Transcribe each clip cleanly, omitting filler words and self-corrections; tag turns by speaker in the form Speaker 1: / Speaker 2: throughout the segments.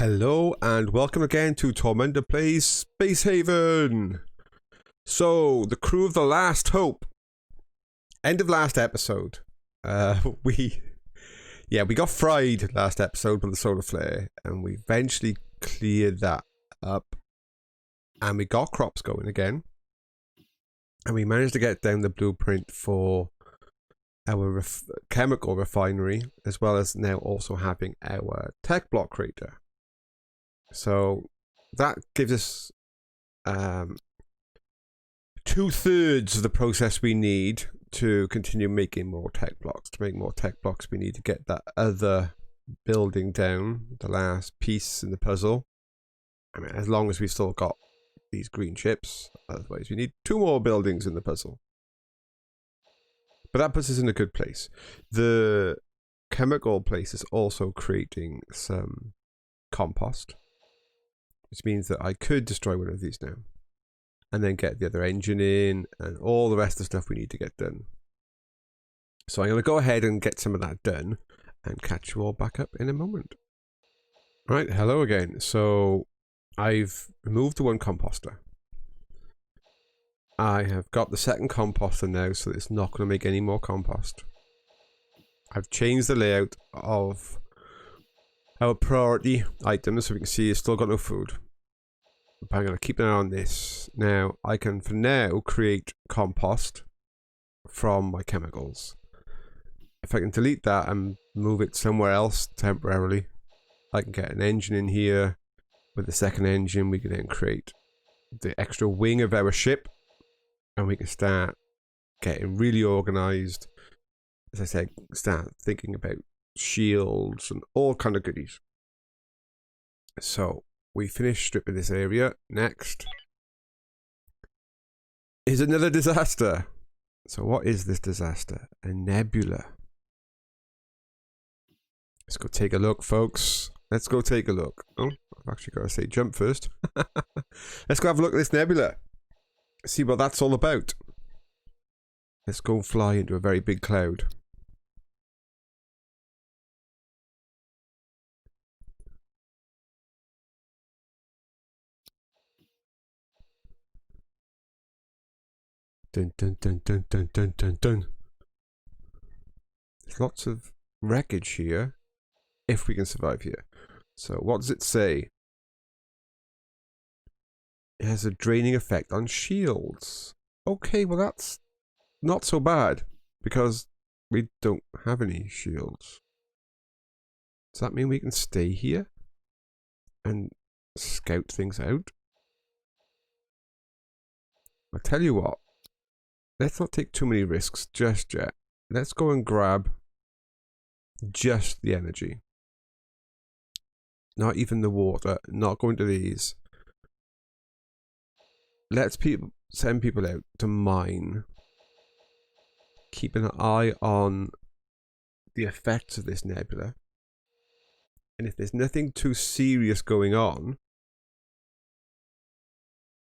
Speaker 1: Hello and welcome again to Tormunda Plays Space Haven. So, the crew of the Last Hope. End of last episode. We got fried last episode with the solar flare, and we eventually cleared that up, and we got crops going again, and we managed to get down the blueprint for our chemical refinery, as well as now also having our tech block creator. So that gives us 2/3 of the process we need to continue making more tech blocks. To make more tech blocks, we need to get that other building down, the last piece in the puzzle. I mean, as long as we've still got these green chips, otherwise we need 2 more buildings in the puzzle. But that puts us in a good place. The chemical place is also creating some compost, which means that I could destroy one of these now and then get the other engine in and all the rest of the stuff we need to get done. So I'm going to go ahead and get some of that done and catch you all back up in a moment. Right, hello again. So I've removed the one composter. I have got the second composter now, so it's not going to make any more compost. I've changed the layout of our priority items, so we can see it's still got no food. But I'm going to keep an eye on this. Now, I can for now create compost from my chemicals. If I can delete that and move it somewhere else temporarily, I can get an engine in here. With the second engine, we can then create the extra wing of our ship, and we can start getting really organized. As I said, start thinking about shields and all kind of goodies. So we finished stripping this area. Next is another disaster. So what is this disaster? A nebula. Let's go take a look, folks. Let's go take a look. Oh, I've actually got to say jump first. Let's go have a look at this nebula. See what that's all about. Let's go fly into a very big cloud. Dun dun dun dun dun dun dun dun. There's lots of wreckage here, if we can survive here. So what does it say? It has a draining effect on shields. Okay, well that's not so bad, because we don't have any shields. Does that mean we can stay here and scout things out? I'll tell you what. Let's not take too many risks just yet. Let's go and grab just the energy. Not even the water. Not going to these. Let's send people out to mine. Keep an eye on the effects of this nebula. And if there's nothing too serious going on,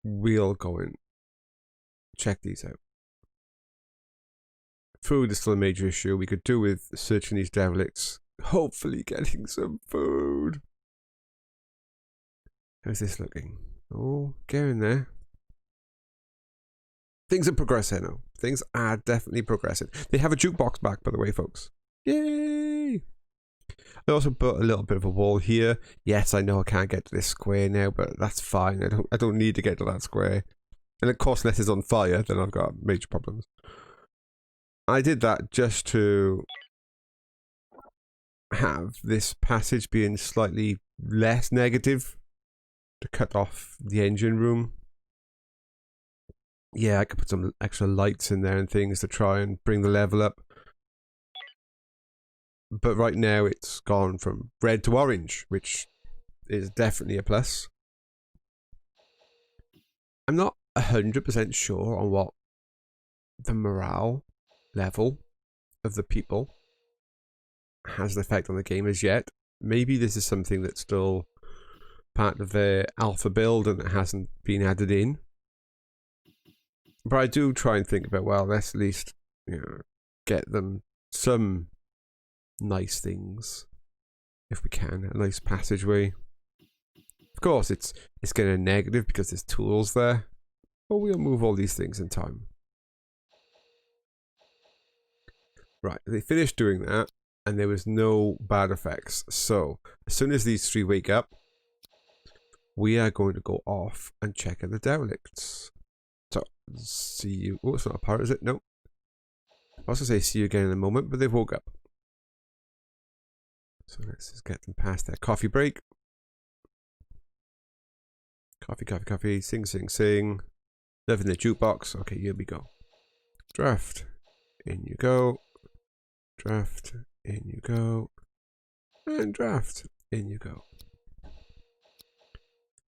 Speaker 1: we'll go and check these out. Food is still a major issue. We could do with searching these derelicts. Hopefully getting some food. How's this looking? Oh, get in there. Things are progressing now. Things are definitely progressing. They have a jukebox back, by the way, folks. Yay! I also put a little bit of a wall here. Yes, I know I can't get to this square now, but that's fine. I don't need to get to that square. And of course, unless it's on fire, then I've got major problems. I did that just to have this passage being slightly less negative, to cut off the engine room. Yeah, I could put some extra lights in there and things to try and bring the level up. But right now it's gone from red to orange, which is definitely a plus. I'm not 100% sure on what the morale level of the people has an effect on the game as yet. Maybe this is something that's still part of their alpha build and it hasn't been added in. But I do try and think about, well, let's at least, get them some nice things if we can. A nice passageway. course, it's getting a negative because there's tools there. But we'll move all these things in time. Right, they finished doing that, and there was no bad effects. So, as soon as these three wake up, we are going to go off and check out the derelicts. So, see you. Oh, it's not a pirate, is it? No. I was going to say see you again in a moment, but they've woke up. So, let's just get them past their coffee break. Coffee, coffee, coffee. Sing, sing, sing. Live in the jukebox. Okay, here we go. Draft. In you go. Draft. In you go. And draft. In you go.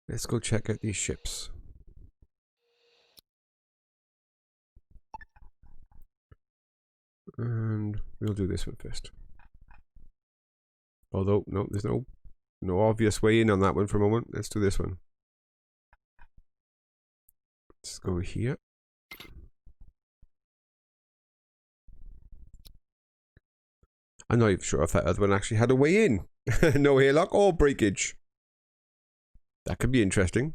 Speaker 1: Let's go check out these ships. And we'll do this one first. Although, no, there's no obvious way in on that one for a moment. Let's do this one. Let's go here. I'm not even sure if that other one actually had a way in. No airlock or breakage. That could be interesting.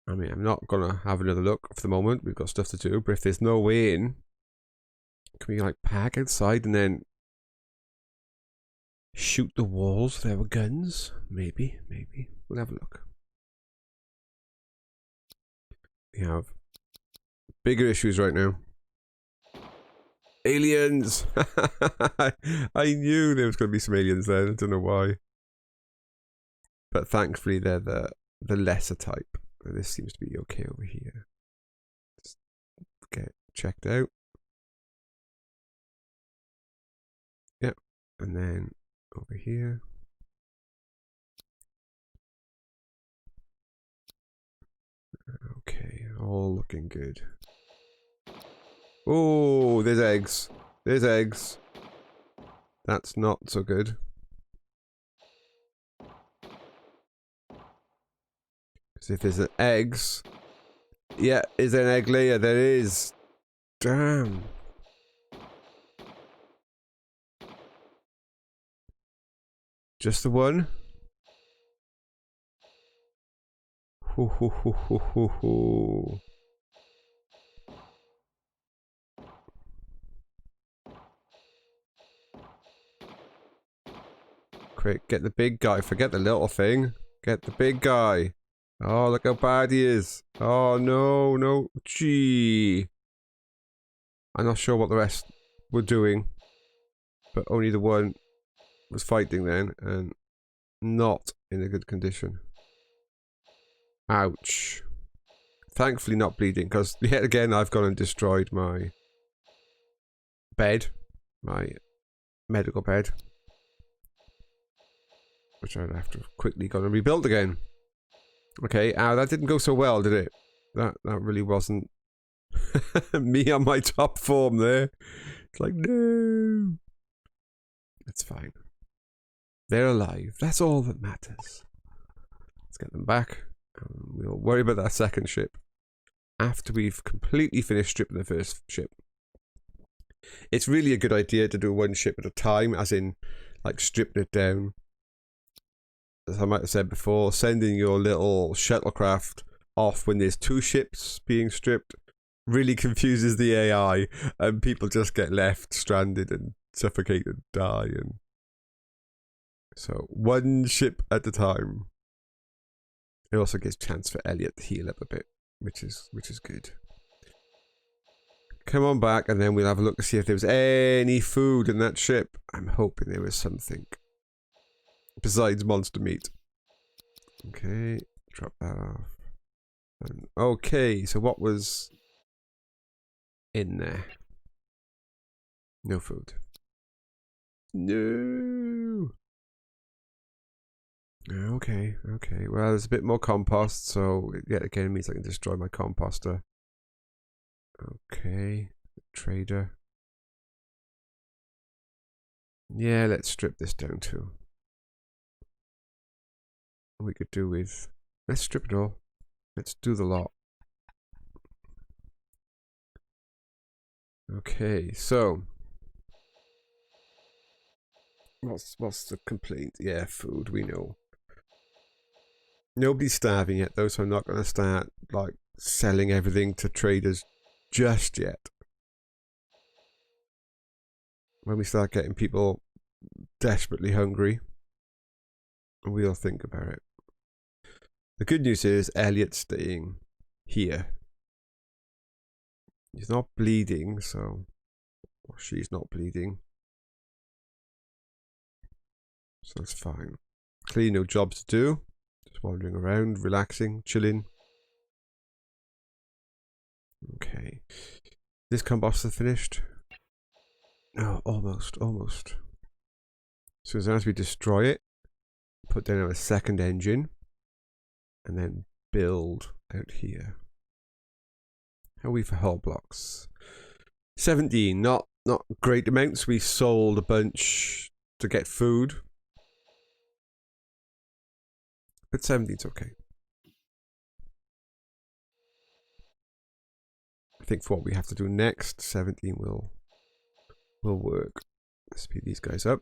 Speaker 1: I mean, I'm not gonna have another look for the moment. We've got stuff to do. But if there's no way in, can we like park outside and then shoot the walls with our guns? Maybe. We'll have a look. We have bigger issues right now. Aliens! I knew there was going to be some aliens there. I don't know why. But thankfully they're the lesser type. This seems to be okay over here. Just get checked out. Yep. And then over here. Okay, all looking good. Oh, there's eggs. There's eggs. That's not so good. Because if there's eggs... Yeah, is there an egg layer? There is. Damn. Just the one? Ho ho ho ho ho ho. Quick, get the big guy. Forget the little thing. Get the big guy. Oh, look how bad he is. Oh, no, no. Gee. I'm not sure what the rest were doing. But only the one was fighting then. And not in a good condition. Ouch. Thankfully not bleeding. Because yet again, I've gone and destroyed my bed. My medical bed. Which I'd have to quickly go and rebuild again. Okay, that didn't go so well, did it? That really wasn't me on my top form there. It's like, no. It's fine. They're alive. That's all that matters. Let's get them back. We'll worry about that second ship after we've completely finished stripping the first ship. It's really a good idea to do one ship at a time, as in, like, stripping it down. As I might have said before, sending your little shuttlecraft off when there's two ships being stripped really confuses the AI, and people just get left stranded and suffocate and die. And so one ship at a time. It also gives chance for Elliot to heal up a bit, which is good. Come on back, and then we'll have a look to see if there was any food in that ship. I'm hoping there was something. Besides monster meat. Okay, drop that off. And okay, so what was in there? No food. No. Okay. Well, there's a bit more compost, so yet again means I can destroy my composter. Okay, trader. Yeah, let's strip this down too. We could do with, let's strip it all. Let's do the lot. Okay, so What's the complaint? Yeah, food, we know. Nobody's starving yet though, so I'm not gonna start like selling everything to traders just yet. When we start getting people desperately hungry, we'll think about it. The good news is Elliot's staying here. He's not bleeding, so... Or she's not bleeding. So that's fine. Clearly no jobs to do. Just wandering around, relaxing, chilling. Okay. This combustor finished? Oh, almost, almost. So as we destroy it, put down a second engine, and then build out here. How are we for hull blocks? 17, not great amounts. We sold a bunch to get food. But 17's okay. I think for what we have to do next, 17 will work. Let's speed these guys up.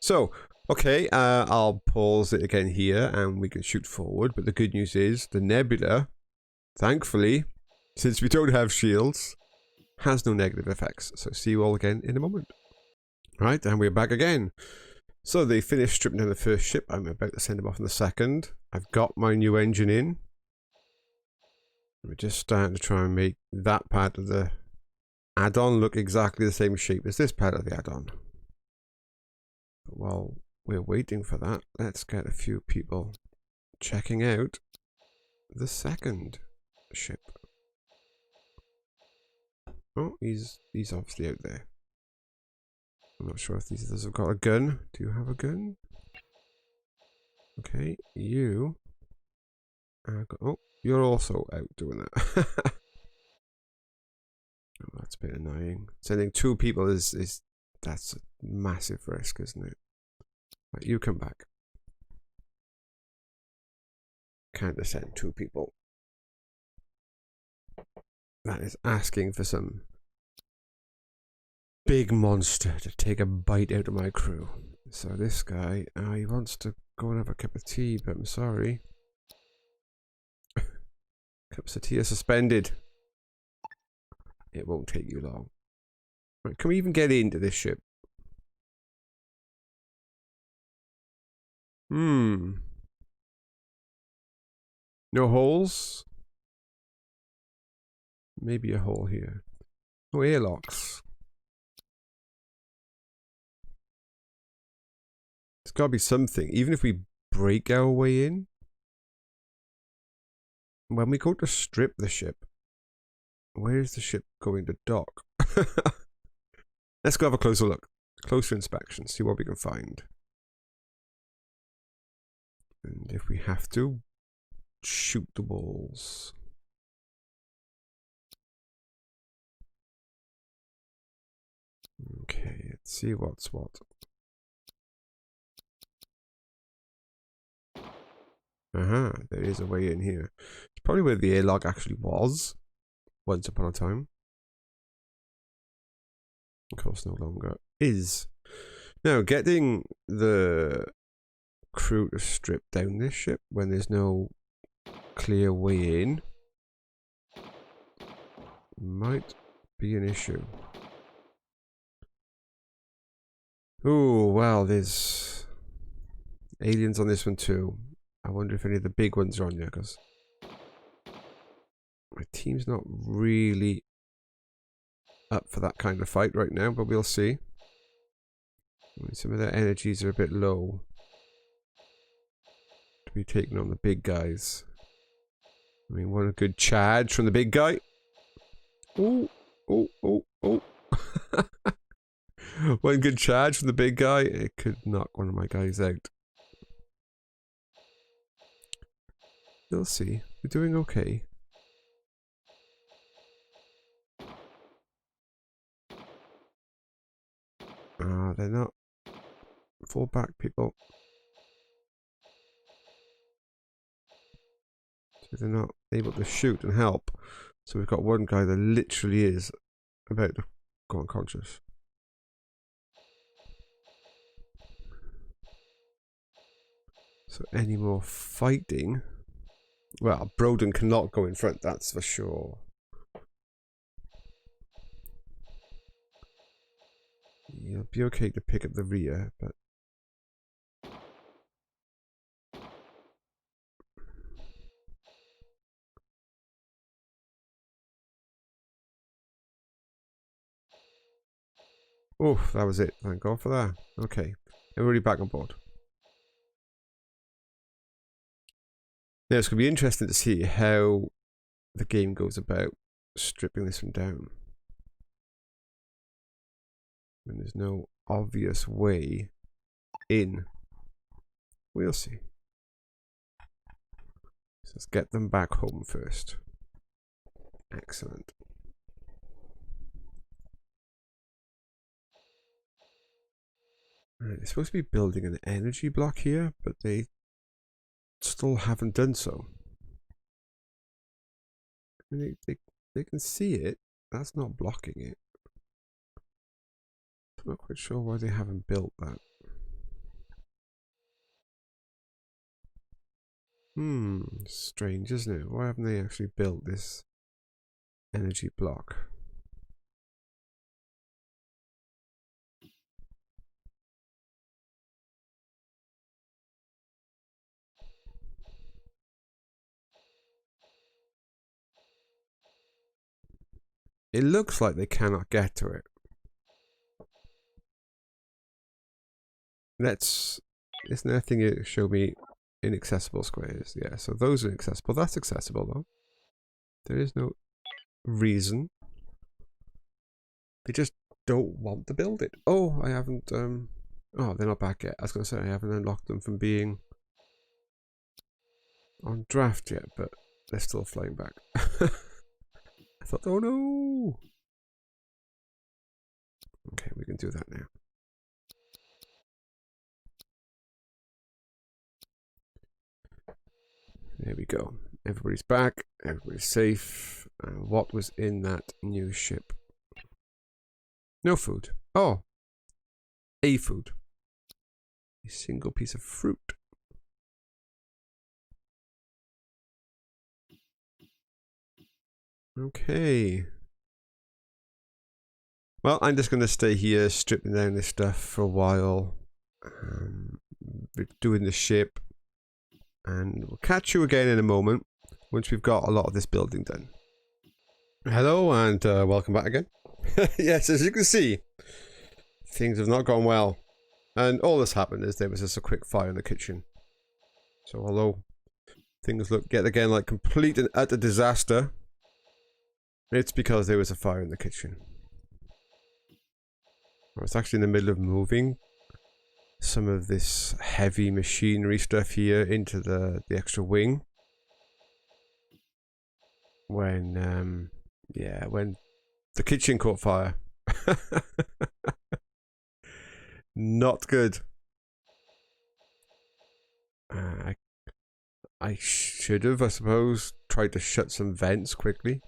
Speaker 1: So, okay, I'll pause it again here and we can shoot forward. But the good news is the nebula, thankfully, since we don't have shields, has no negative effects. So see you all again in a moment. Right, and we're back again. So they finished stripping down the first ship. I'm about to send them off in the second. I've got my new engine in. We're just starting to try and make that part of the add-on look exactly the same shape as this part of the add-on. But while we're waiting for that, let's get a few people checking out the second ship. Oh, he's obviously out there. I'm not sure if these others have got a gun. Do you have a gun? Okay, you. Oh, you're also out doing that. Oh, that's a bit annoying. Sending 2 people is that's a massive risk, isn't it? Right, you come back. Can't just send 2 people. That is asking for some big monster to take a bite out of my crew. So this guy, he wants to go and have a cup of tea, but I'm sorry. Cups of tea are suspended. It won't take you long. Right, can we even get into this ship? No holes? Maybe a hole here. Oh, airlocks. There's got to be something. Even if we break our way in. When we go to strip the ship, where is the ship going to dock? Let's go have a closer look. Closer inspection. See what we can find. And if we have to, shoot the walls. Okay, let's see what's what. There is a way in here. It's probably where the airlock actually was once upon a time. Of course, no longer is. Now, getting the crew to strip down this ship when there's no clear way in might be an issue. Oh, well, there's aliens on this one too. I wonder if any of the big ones are on there, because my team's not really up for that kind of fight right now, but we'll see. Some of their energies are a bit low to be taking on the big guys. I mean, what a good charge from the big guy. Oh, oh, oh, oh. One good charge from the big guy, it could knock one of my guys out. We'll see. We're doing okay. They're not. Fall back, people. So they're not able to shoot and help. So we've got one guy that literally is about to go unconscious. So any more fighting? Well, Broden cannot go in front, that's for sure. You'll be okay to pick up the rear, but... Oh, that was it. Thank God for that. Okay, everybody back on board. Now, it's going to be interesting to see how the game goes about stripping this one down. And there's no obvious way in. We'll see. So let's get them back home first. Excellent. Right, they're supposed to be building an energy block here, but they still haven't done so. I mean, they can see it. That's not blocking it. I'm not quite sure why they haven't built that. Strange, isn't it? Why haven't they actually built this energy block? It looks like they cannot get to it. Isn't there a thing you show me inaccessible squares? Yeah, so those are inaccessible. That's accessible though. There is no reason. They just don't want to build it. Oh, I haven't, oh, they're not back yet. I was going to say I haven't unlocked them from being on draft yet, but they're still flying back. I thought, oh no! Okay, we can do that now. There we go. Everybody's back. Everybody's safe. What was in that new ship? No food. Oh. A food. A single piece of fruit. Okay. Well, I'm just going to stay here stripping down this stuff for a while. Doing the ship. And we'll catch you again in a moment once we've got a lot of this building done. Hello and welcome back again. Yes, as you can see, things have not gone well. And all this happened is there was just a quick fire in the kitchen. So although things look yet again like complete and utter disaster, it's because there was a fire in the kitchen. I was actually in the middle of moving some of this heavy machinery stuff here into the extra wing. When, yeah, when the kitchen caught fire. Not good. I should have, I suppose, tried to shut some vents quickly.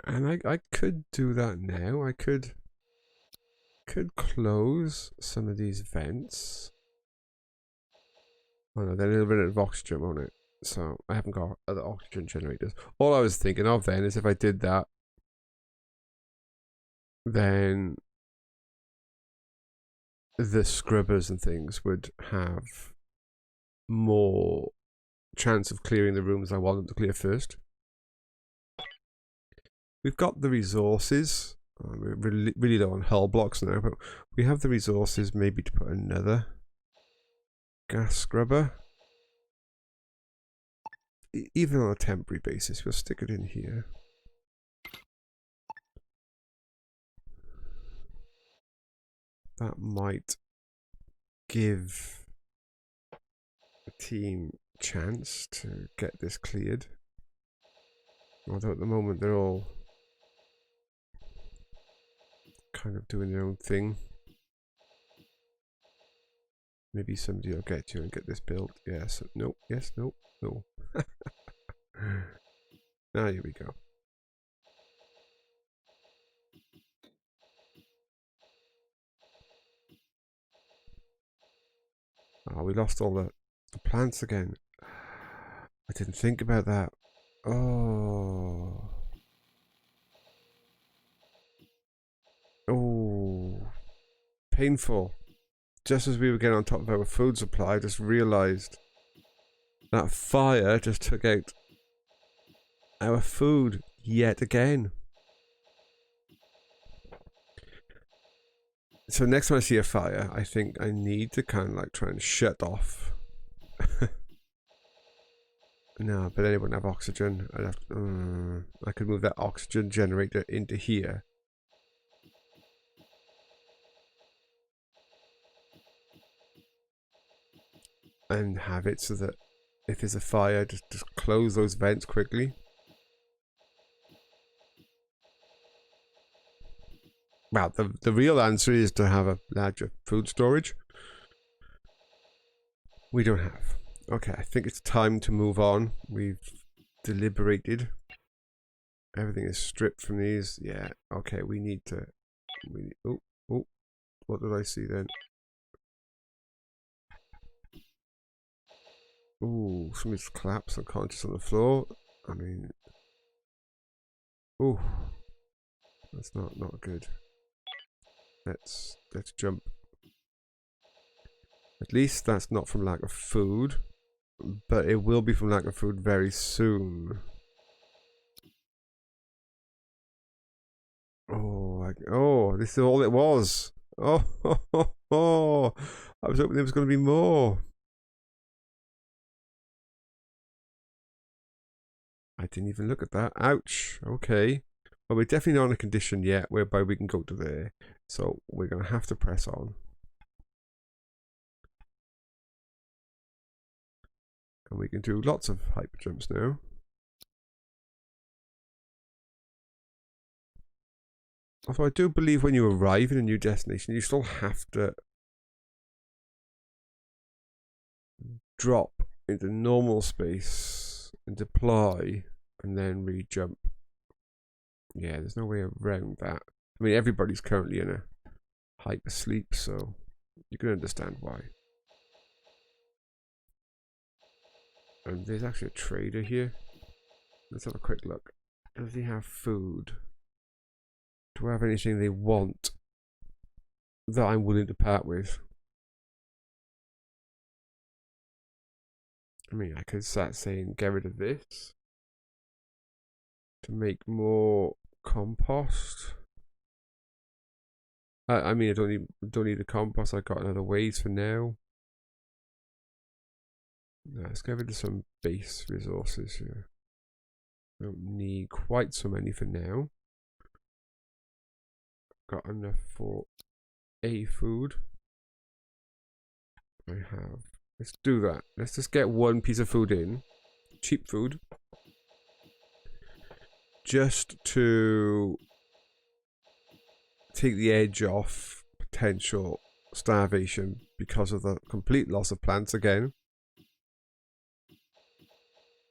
Speaker 1: And I could do that now. I could close some of these vents. Oh no, they're a little bit of oxygen on it. So I haven't got other oxygen generators. All I was thinking of then is if I did that, then the scrubbers and things would have more chance of clearing the rooms I want them to clear first. We've got the resources. We're really low on hull blocks now, but we have the resources maybe to put another gas scrubber. Even on a temporary basis, we'll stick it in here. That might give the team a chance to get this cleared. Although at the moment they're all kind of doing their own thing. Maybe somebody will get you and get this built. Yes. Nope. Yes. Nope. No. Now here we go. Oh, we lost all the plants again. I didn't think about that. Oh. Oh. Painful. Just as we were getting on top of our food supply, I just realised that fire just took out our food yet again. So next time I see a fire, I think I need to kind of like try and shut off. No, but then it wouldn't have oxygen. I'd have to, I could move that oxygen generator into here. And have it so that if there's a fire, just close those vents quickly. Well, the real answer is to have a larger food storage. We don't have. Okay, I think it's time to move on. We've deliberated. Everything is stripped from these. Yeah, okay, we need to... oh, what did I see then? Ooh, somebody's collapsed unconscious on the floor. I mean... ooh. That's not good. Let's jump. At least that's not from lack of food. But it will be from lack of food very soon. Oh, this is all it was. Oh, I was hoping there was going to be more. I didn't even look at that. Ouch. Okay. Well, we're definitely not in a condition yet whereby we can go to there. So we're going to have to press on. And we can do lots of hyper jumps now. Although I do believe when you arrive in a new destination, you still have to drop into normal space and deploy and then re-jump. Yeah, there's no way around that. I mean, everybody's currently in a hyper sleep, so you can understand why. And there's actually a trader here. Let's have a quick look. Does he have food? Do I have anything they want that I'm willing to part with? I mean, I could start saying get rid of this to make more compost. I mean, I don't need a compost. I got another ways for now. Let's get rid of some base resources here. Don't need quite so many for now. Got enough for a food. I have. Let's do that. Let's just get one piece of food in. Cheap food. Just to take the edge off potential starvation because of the complete loss of plants again.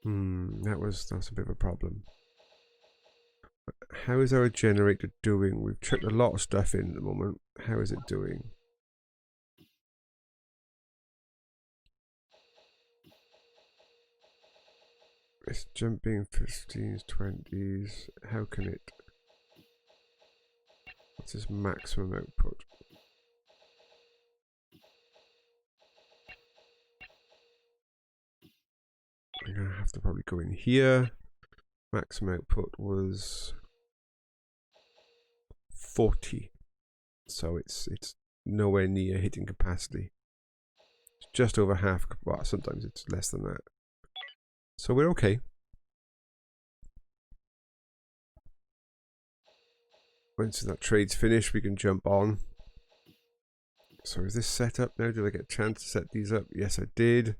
Speaker 1: That's a bit of a problem. How is our generator doing? We've chucked a lot of stuff in at the moment. How is it doing? It's jumping 15s, 20s. How can it? What's its maximum output? I'm gonna have to probably go in here. Maximum output was 40, so it's nowhere near hitting capacity. It's just over half. Well, sometimes it's less than that. So we're okay. Once that trade's finished, we can jump on. So is this set up now? Did I get a chance to set these up? Yes, I did.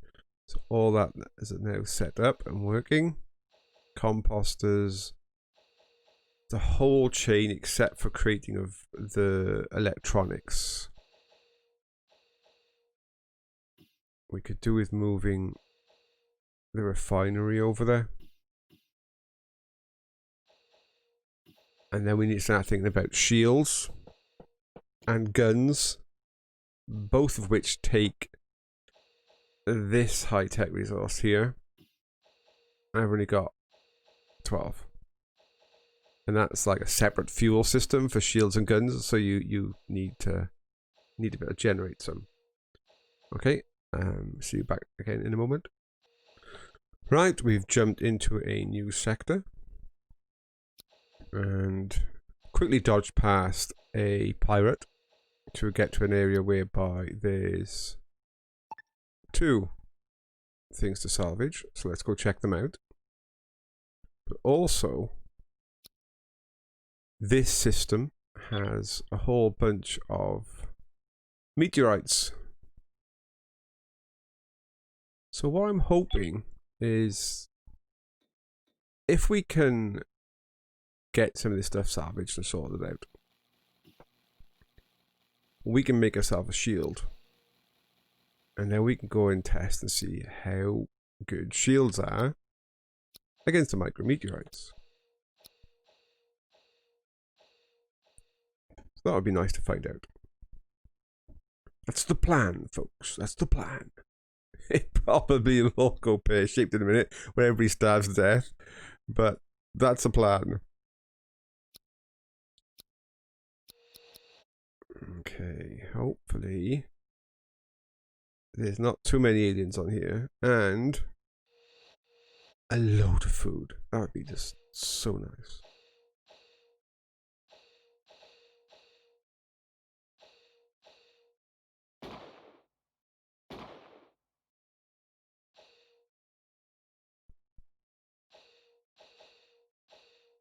Speaker 1: So all that is now set up and working. Composters. The whole chain except for creating of the electronics. We could do with moving the refinery over there. And then we need to start thinking about shields and guns, both of which take this high-tech resource here. I've only got 12. And that's like a separate fuel system for shields and guns, so you need to be able to generate some. Okay, see you back again in a moment. Right, we've jumped into a new sector and quickly dodged past a pirate to get to an area whereby there's 2 things to salvage, so let's go check them out. But also, this system has a whole bunch of meteorites. So what I'm hoping is if we can get some of this stuff salvaged and sorted out, we can make ourselves a shield. And then we can go and test and see how good shields are against the micrometeorites. So that would be nice to find out. That's the plan, folks. That's the plan. It probably will go pear-shaped in a minute when everybody starves to death. But that's a plan. Okay, hopefully there's not too many aliens on here. And a load of food. That would be just so nice.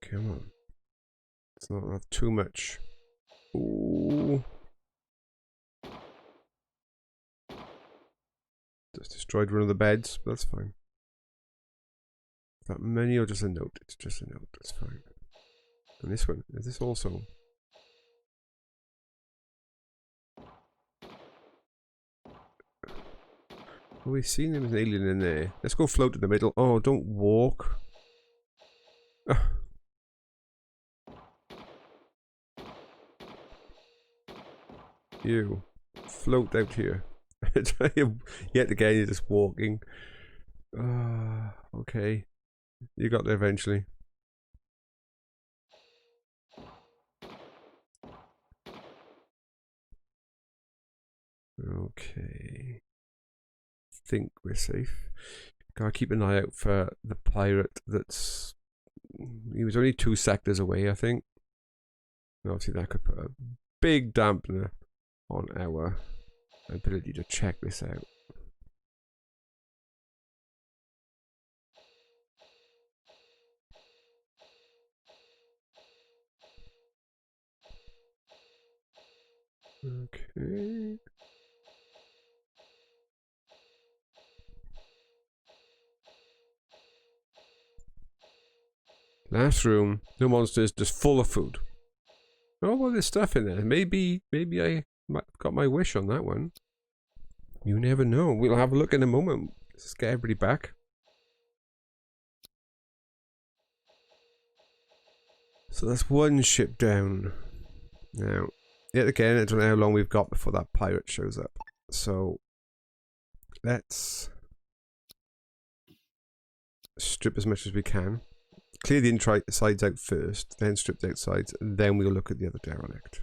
Speaker 1: Come on. Let's not have too much. Ooh. Just destroyed one of the beds, but that's fine. That many or just a note? It's just a note, that's fine. And this one, is this also? Oh, we've seen him as an alien in there. Let's go float in the middle. Oh, don't walk. Ah. You float out here. Yet again, you're just walking. Okay. You got there eventually. Okay. Think we're safe. Gotta keep an eye out for the pirate that's... He was only 2 sectors away, I think. And obviously that could put a big dampener on our ability to check this out. Okay. Last room, no monsters, just full of food. Oh, well, there's stuff in there. Maybe I got my wish on that one. You never know. We'll have a look in a moment. Let's get everybody back. So that's one ship down. Now, yet again, I don't know how long we've got before that pirate shows up. So, let's strip as much as we can. Clear the insides out first, then strip the outsides, and then we'll look at the other derelict.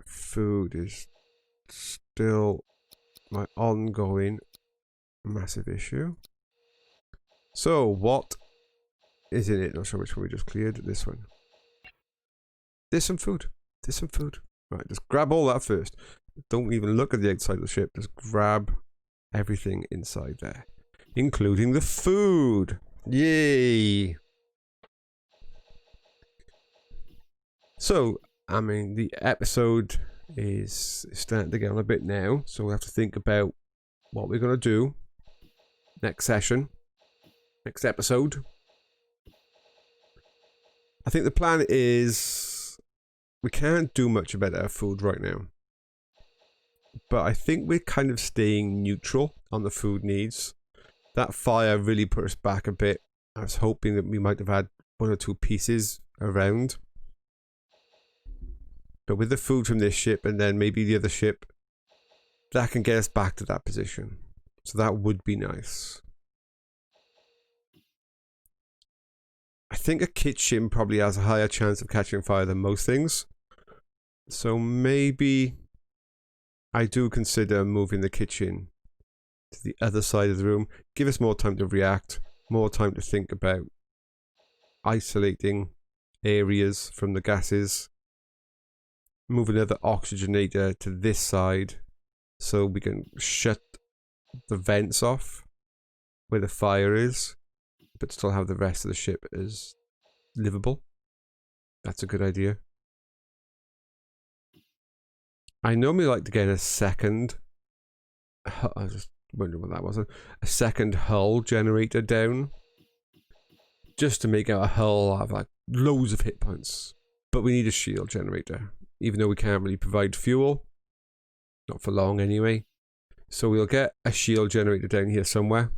Speaker 1: Food is still my ongoing massive issue. So, what is in it? Not sure which one we just cleared. This one. There's some food. There's some food. Right, just grab all that first. Don't even look at the outside of the ship. Just grab everything inside there, including the food. Yay! So, I mean, the episode is starting to get on a bit now, so we'll have to think about what we're going to do next session, next episode. I think the plan is we can't do much about our food right now, but I think we're kind of staying neutral on the food needs. That fire really put us back a bit. I was hoping that we might have had 1 or 2 pieces around. But with the food from this ship and then maybe the other ship that can get us back to that position. So that would be nice. I think a kitchen probably has a higher chance of catching fire than most things. So maybe I do consider moving the kitchen to the other side of the room. Give us more time to react, more time to think about isolating areas from the gases. Move another oxygenator to this side so we can shut the vents off where the fire is, but still have the rest of the ship as livable. That's a good idea. I normally like to get a second, I was just wondering what that was, a second hull generator down, just to make our hull have like loads of hit points. But we need a shield generator, even though we can't really provide fuel, not for long anyway. So we'll get a shield generator down here somewhere.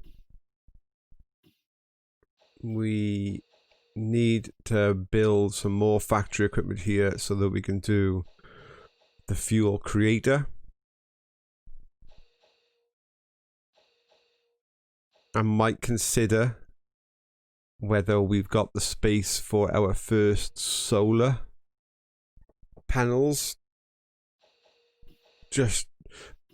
Speaker 1: We need to build some more factory equipment here so that we can do the fuel creator. I might consider whether we've got the space for our first solar panels. Just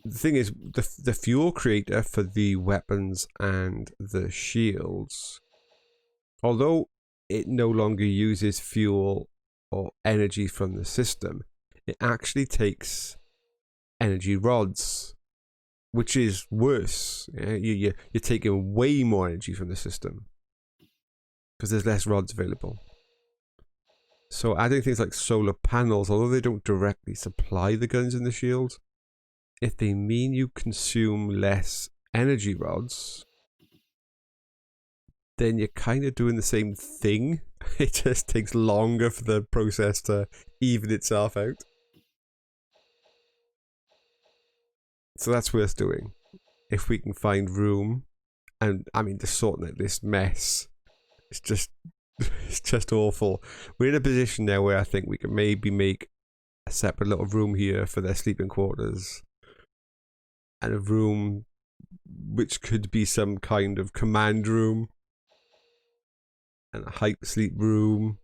Speaker 1: the thing is, the fuel creator for the weapons and the shields, although it no longer uses fuel or energy from the system, it actually takes energy rods, which is worse. You're taking way more energy from the system because there's less rods available. So adding things like solar panels, although they don't directly supply the guns and the shields, if they mean you consume less energy rods, then you're kind of doing the same thing. It just takes longer for the process to even itself out. So that's worth doing. If we can find room. And I mean, just sorting out this mess. It's just awful. We're in a position now where I think we can maybe make a separate little room here for their sleeping quarters. And a room which could be some kind of command room. And a hyper sleep room.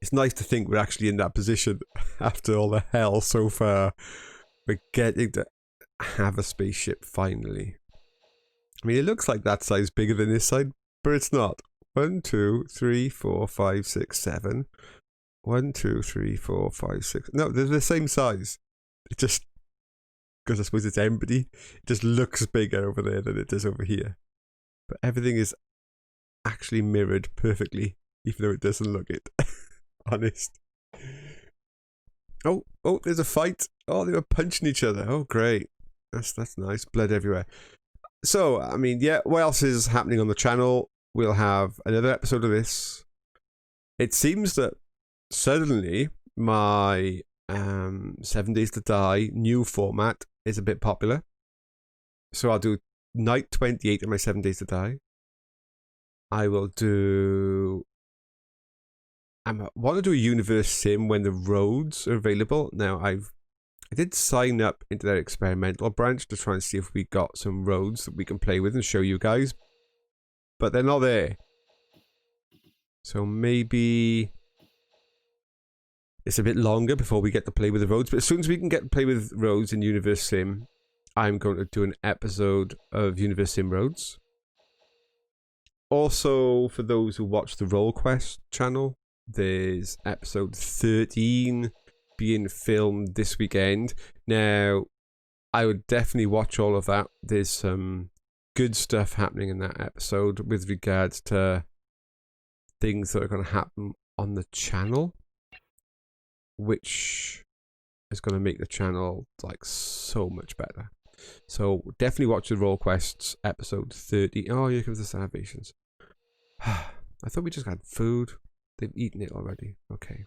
Speaker 1: It's nice to think we're actually in that position after all the hell so far. We're getting to have a spaceship finally. I mean, it looks like that size bigger than this side, but it's not. 1, 2, 3, 4, 5, 6, 7. 1, 2, 3, 4, 5, 6. No, they're the same size. It just, because I suppose it's empty, it just looks bigger over there than it does over here. But everything is actually mirrored perfectly, even though it doesn't look it. Honest. Oh, there's a fight. Oh, they were punching each other. Oh, great. That's nice. Blood everywhere. So, I mean, yeah, what else is happening on the channel? We'll have another episode of this. It seems that suddenly my 7 Days to Die new format is a bit popular. So I'll do night 28 of my 7 Days to Die. I will do... I want to do a universe sim when the roads are available. Now, I did sign up into their experimental branch to try and see if we got some roads that we can play with and show you guys. But they're not there. So maybe it's a bit longer before we get to play with the roads. But as soon as we can get to play with roads in Universe Sim, I'm going to do an episode of Universe Sim Roads. Also, for those who watch the Roll Quest channel, there's episode 13 being filmed this weekend. Now, I would definitely watch all of that. There's some good stuff happening in that episode with regards to things that are going to happen on the channel, which is going to make the channel like so much better. So definitely watch the Roll Quests episode 30. Oh, here comes the Starvations. I thought we just had food. They've eaten it already. Okay.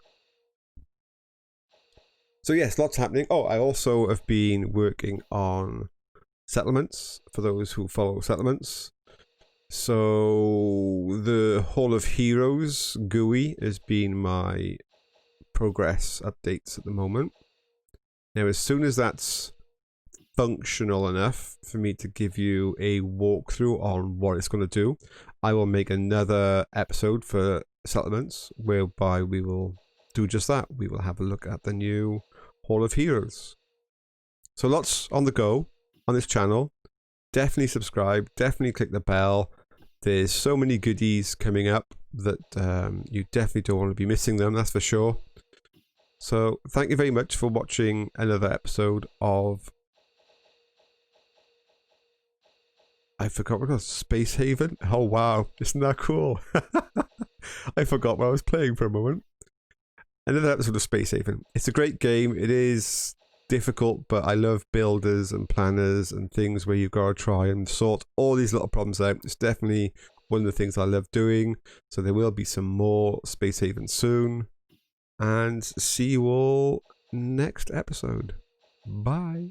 Speaker 1: So yes, lots happening. Oh, I also have been working on settlements, for those who follow settlements. So the Hall of Heroes GUI has been my progress updates at the moment. Now, as soon as that's functional enough for me to give you a walkthrough on what it's going to do, I will make another episode for settlements whereby we will do just that. We will have a look at the new Hall of Heroes. So lots on the go on this channel. Definitely subscribe, definitely click the bell. There's so many goodies coming up that you definitely don't want to be missing them, that's for sure. So thank you very much for watching another episode of, I forgot what it was, Space Haven? Oh wow, isn't that cool? I forgot what I was playing for a moment. Another episode of Space Haven. It's a great game. It is difficult, but I love builders and planners and things where you've got to try and sort all these little problems out. It's definitely one of the things I love doing. So there will be some more Space Haven soon. And see you all next episode. Bye.